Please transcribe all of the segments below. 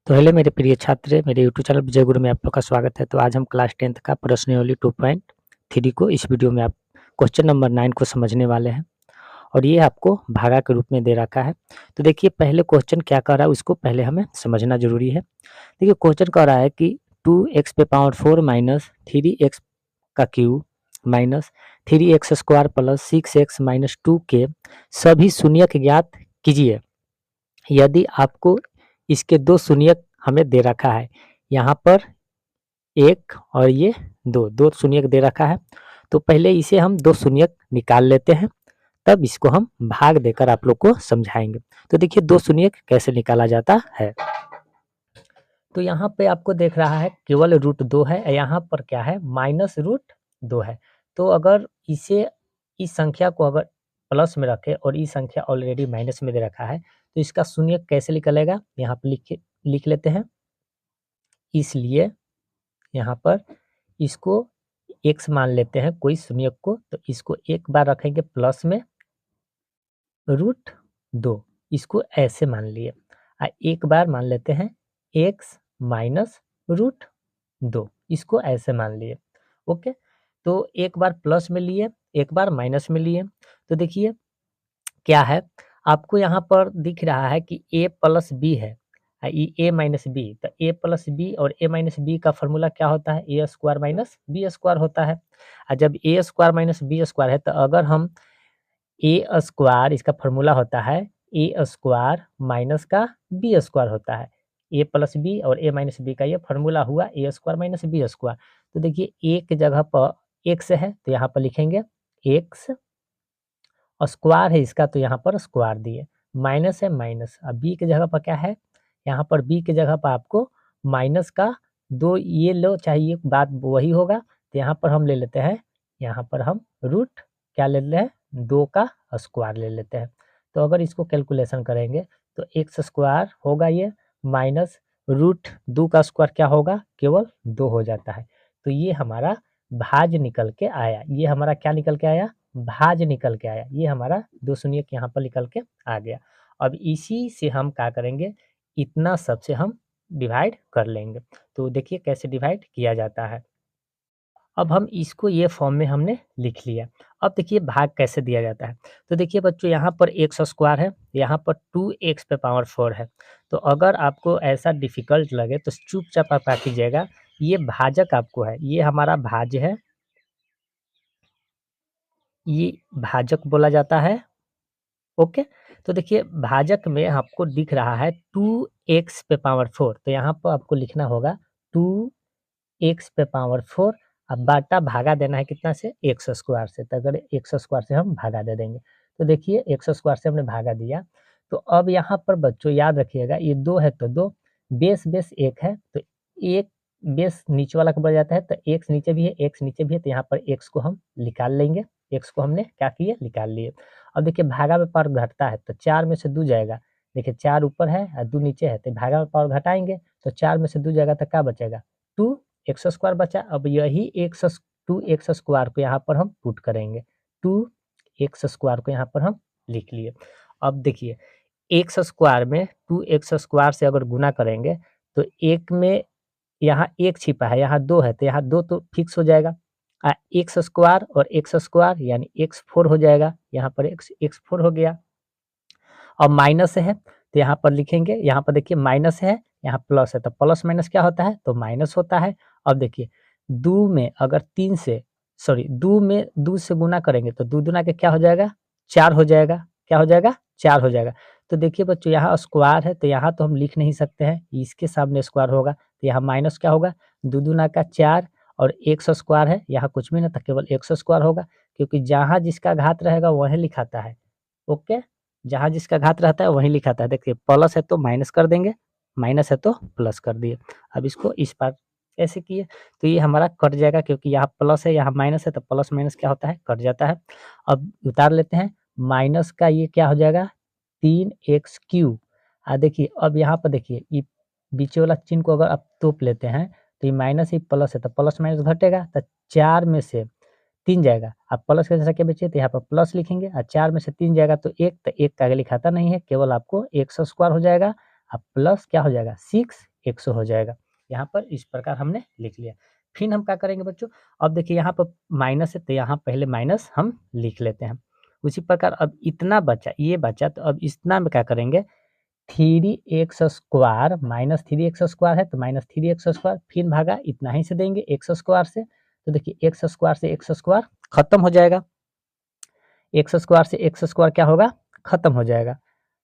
तो हेलो मेरे प्रिय छात्र, मेरे यूट्यूब चैनल विजय गुरु में आप लोग का स्वागत है। तो आज हम क्लास 10th का प्रश्नावली 2.3 को इस वीडियो में आप क्वेश्चन नंबर 9 को समझने वाले हैं और ये आपको भागा के रूप में दे रखा है। तो देखिए पहले क्वेश्चन क्या कर रहा है उसको पहले हमें समझना ज़रूरी है। देखिए क्वेश्चन कह रहा है कि 2x पे पावर 4 माइनस 3x का cube minus 3x square plus 6x minus 2 के सभी शून्यक ज्ञात कीजिए। यदि आपको इसके दो शून्यक हमें दे रखा है, यहाँ पर 1 और ये 2 शून्यक दे रखा है, तो पहले इसे हम 2 शून्यक निकाल लेते हैं, तब इसको हम भाग देकर आप लोग को समझाएंगे। तो देखिए 2 शून्यक कैसे निकाला जाता है। तो यहाँ पे आपको देख रहा है केवल रूट 2 है, यहाँ पर क्या है माइनस रूट 2 है। तो अगर इसे इस संख्या को अगर प्लस में रखें और इस संख्या ऑलरेडी माइनस में दे रखा है, तो इसका शून्यक कैसे निकलेगा यहाँ पर लिख लेते हैं। इसलिए यहाँ पर इसको x मान लेते हैं कोई शून्यक को, तो इसको एक बार रखेंगे प्लस में रूट 2, इसको ऐसे मान लिए। एक बार मान लेते हैं x माइनस रूट 2, इसको ऐसे मान लिए। ओके, तो एक बार प्लस में लिए, एक बार माइनस में लिए। तो देखिए क्या है, आपको यहाँ पर दिख रहा है कि a प्लस बी है, ए माइनस बी। तो ए प्लस बी और ए माइनस बी का फॉर्मूला क्या होता है, ए स्क्वायर माइनस बी स्क्वायर होता है। और जब ए स्क्वायर माइनस बी स्क्वायर है, तो अगर हम ए स्क्वायर, इसका फॉर्मूला होता है ए स्क्वायर माइनस का बी स्क्वायर होता है। ए प्लस बी और ए माइनस बी का ये फॉर्मूला हुआ ए स्क्वायर माइनस बी स्क्वायर। तो देखिए ए की जगह पर एक्स है, तो यहाँ पर लिखेंगे एक्स, स्क्वायर है इसका, तो यहाँ पर स्क्वायर दिए, माइनस है माइनस। अब बी की जगह पर क्या है, यहाँ पर बी की जगह पर आपको माइनस का 2 ये लो, चाहिए बात वही होगा। तो यहाँ पर हम ले लेते हैं, यहाँ पर हम रूट क्या ले लेते हैं 2 का स्क्वायर ले लेते हैं। तो अगर इसको कैलकुलेशन करेंगे तो एक्स स्क्वायर होगा ये, माइनस रूट 2 का स्क्वायर क्या होगा, केवल 2 हो जाता है। तो ये हमारा भाज निकल के आया, ये हमारा क्या निकल के आया, भाज निकल के आया। ये हमारा 2 शून्यक यहाँ पर निकल के आ गया। अब इसी से हम क्या करेंगे, इतना सबसे हम डिवाइड कर लेंगे। तो देखिए कैसे डिवाइड किया जाता है। अब हम इसको ये फॉर्म में हमने लिख लिया। अब देखिए भाग कैसे दिया जाता है। तो देखिए बच्चों यहाँ पर एक्स स्क्वायर है, यहाँ पर 2x पे पावर 4 है। तो अगर आपको ऐसा डिफिकल्ट लगे तो चुपचाप आप क्या कीजिएगा, ये भाजक आपको है, ये हमारा भाज्य है, ये भाजक बोला जाता है। ओके, तो देखिए भाजक में आपको दिख रहा है 2x पे पावर 4, तो यहाँ पर आपको लिखना होगा 2x पे पावर 4। अब बाटा भागा देना है कितना से, एक्स स्क्वायर से। तो अगर एक्स स्क्वायर से हम भागा दे देंगे, तो देखिए एक्स स्क्वायर से हमने भागा दिया। तो अब यहाँ पर बच्चों याद रखिएगा, ये 2 है तो 2, बेस बेस 1 है, तो एक बेस नीचे वाला का बढ़ जाता है, तो एक्स नीचे भी है, एक्स नीचे भी है, तो यहाँ पर एक्स को हम निकाल लेंगे। एक्स को हमने क्या किया, निकाल लिए। अब देखिए भागा में पावर घटता है, तो 4 में से 2 जाएगा। देखिए 4 ऊपर है और 2 नीचे है, तो भागा में पावर घटाएंगे, तो 4 में से 2 जाएगा तो क्या बचेगा, 2 एक्स स्क्वायर बचा। अब यही एक्स 2 एक्स स्क्वायर को यहाँ पर हम पुट करेंगे, 2 एक्स स्क्वायर को यहाँ पर हम लिख लिए। अब देखिए एक्स स्क्वायर में 2 एक्स स्क्वायर से अगर गुना करेंगे, तो एक में यहाँ 1 छिपा है, यहाँ 2 है, तो यहाँ 2 तो फिक्स हो जाएगा। एक्स स्क्वायर और एक्स स्क्वायर यानी एक्स 4 हो जाएगा, यहाँ पर एक्स 4 हो गया। अब माइनस है, तो यहाँ पर लिखेंगे, यहाँ पर देखिए माइनस है, यहाँ प्लस है, तो प्लस माइनस क्या होता है, तो माइनस होता है। अब देखिए 2 में अगर 3 से सॉरी 2 में 2 से गुना करेंगे, तो 2 दूना के क्या हो जाएगा, 4 हो जाएगा। क्या हो जाएगा, 4 हो जाएगा। तो देखिए बच्चों यहाँ स्क्वायर है, तो यहाँ तो हम लिख नहीं सकते हैं, इसके सामने स्क्वायर होगा, तो यहाँ माइनस क्या होगा, 2 दूना का 4 और एक्स स्क्वायर है, यहाँ कुछ भी ना था, केवल एक्स स्क्वायर होगा, क्योंकि जहाँ जिसका घात रहेगा वहीं लिखाता है। ओके, जहाँ जिसका घात रहता है वहीं लिखाता है। देखिए प्लस है तो माइनस कर देंगे, माइनस है तो प्लस कर दिए। अब इसको इस पार ऐसे किए, तो ये हमारा कट जाएगा, क्योंकि यहाँ प्लस है यहाँ माइनस है, तो प्लस माइनस क्या होता है, कट जाता है। अब उतार लेते हैं, माइनस का ये क्या हो जाएगा 3x क्यूब। देखिए अब यहाँ पर देखिए ये बीच वाला चिन्ह को अगर आप तोप लेते हैं, तो ये माइनस ही प्लस है, तो प्लस माइनस घटेगा, तो 4 में से 3 जाएगा। अब प्लस के जैसा क्या बचे, तो यहाँ पर प्लस लिखेंगे, और 4 में से 3 जाएगा तो 1, तो 1 का आगे लिखाता नहीं है, केवल आपको एक्स स्क्वायर हो जाएगा। अब प्लस क्या हो जाएगा 6 100 हो जाएगा। यहाँ पर इस प्रकार हमने लिख लिया। फिर हम क्या करेंगे बच्चों, अब देखिए यहाँ पर माइनस है तो यहाँ पहले माइनस हम लिख लेते हैं। उसी प्रकार अब इतना बचा, ये बचा, तो अब इतना में क्या करेंगे, 3x square minus 3x square है तो माइनस 3x स्क्वायर, फिर भागा इतना ही से देंगे x स्क्वायर से, तो देखिए x स्क्वायर से x स्क्वायर खत्म हो जाएगा, x स्क्वायर से x स्क्वायर क्या होगा, खत्म हो जाएगा,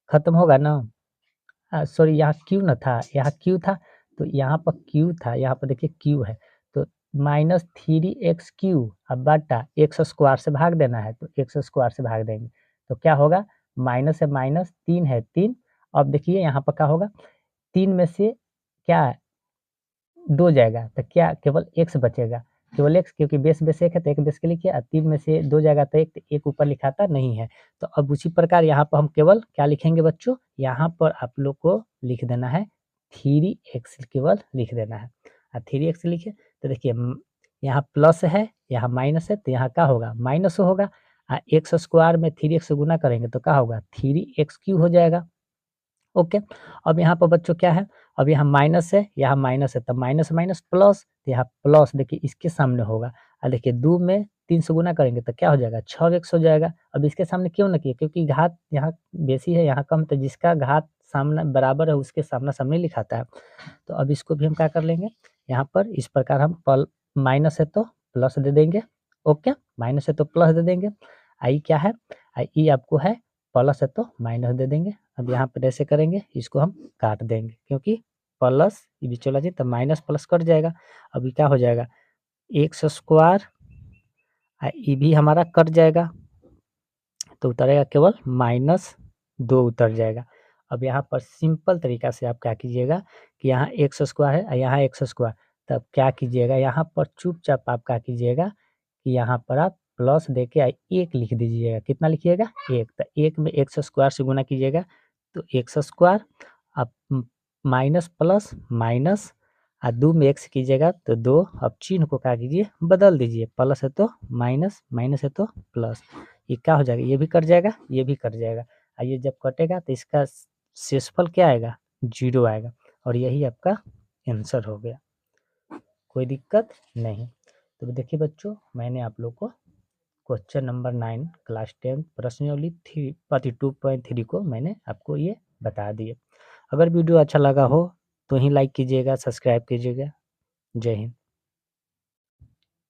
खत्म होगा ना। सॉरी यहाँ क्यू न था, यहाँ क्यू था, तो यहाँ पर क्यू था, यहाँ पर देखिए क्यू है, तो माइनस 3x क्यू, अब बटा एक्स स्क्वायर से भाग देना है तो एक्स स्क्वायर से भाग देंगे तो क्या होगा, माइनस है माइनस, 3 है 3, अब देखिए यहाँ पर क्या होगा, 3 में से क्या 2 जाएगा तो क्या केवल x बचेगा, केवल x, क्योंकि बेस बेस एक है तो एक बेस के लिखिए, 3 में से 2 जाएगा तो एक ऊपर लिखाता नहीं है। तो अब उसी प्रकार यहाँ पर हम केवल क्या लिखेंगे बच्चों, यहाँ पर आप लोग को लिख देना है 3x, केवल लिख देना है। 3x लिखे तो देखिए यहाँ प्लस है यहाँ माइनस है तो यहाँ क्या होगा, माइनस होगा। एक्स स्क्वायर में 3x से गुना करेंगे तो क्या होगा, 3x³ हो जाएगा। ओके, अब यहाँ पर बच्चों क्या है, अब यहाँ माइनस है, यहाँ माइनस है, तब माइनस माइनस प्लस, तो यहाँ प्लस देखिए इसके सामने होगा, और देखिए 2 में 3 से गुना करेंगे तो क्या हो जाएगा, 6x हो जाएगा। अब इसके सामने क्यों ना किए, क्योंकि घात यहाँ बेसी है यहाँ कम, तो जिसका घात सामने बराबर है उसके सामना सामने लिखाता है। तो अब इसको भी हम क्या कर लेंगे, यहाँ पर इस प्रकार हम माइनस है तो प्लस दे देंगे। ओके, माइनस है तो प्लस दे देंगे। आई क्या है, आई आपको है प्लस है तो माइनस दे देंगे। अब यहाँ पर ऐसे करेंगे, इसको हम काट देंगे, क्योंकि प्लस ये भी चला जाए तो माइनस प्लस कट जाएगा। अभी क्या हो जाएगा, एक्स स्क्वायर ये भी हमारा कट जाएगा तो उतरेगा केवल -2 उतर जाएगा। अब यहाँ पर सिंपल तरीका से आप क्या कीजिएगा कि यहाँ एक्स स्क्वायर है और यहाँ एक्स स्क्वायर, तब क्या कीजिएगा, यहाँ पर चुपचाप आप क्या कीजिएगा कि यहाँ पर आप प्लस देके 1 लिख दीजिएगा। कितना लिखिएगा, 1, तो 1 में एक्स स्क्वायर से गुना कीजिएगा तो एक्स स्क्वायर, अब माइनस प्लस माइनस, 2 में एक्स कीजिएगा तो 2, अब चिन्ह को क्या कीजिए, बदल दीजिए, प्लस है तो माइनस, माइनस है तो प्लस, ये क्या हो जाएगा, ये भी कट जाएगा, ये भी कट जाएगा। ये जब कटेगा तो इसका शेषफल क्या आएगा, 0 आएगा, और यही आपका आंसर हो गया, कोई दिक्कत नहीं। तो देखिए बच्चों, मैंने आप लोग को क्वेश्चन नंबर 9 क्लास 10 प्रश्नावली 2.3 को मैंने आपको ये बता दिए। अगर वीडियो अच्छा लगा हो तो ही लाइक कीजिएगा, सब्सक्राइब कीजिएगा। जय हिंद।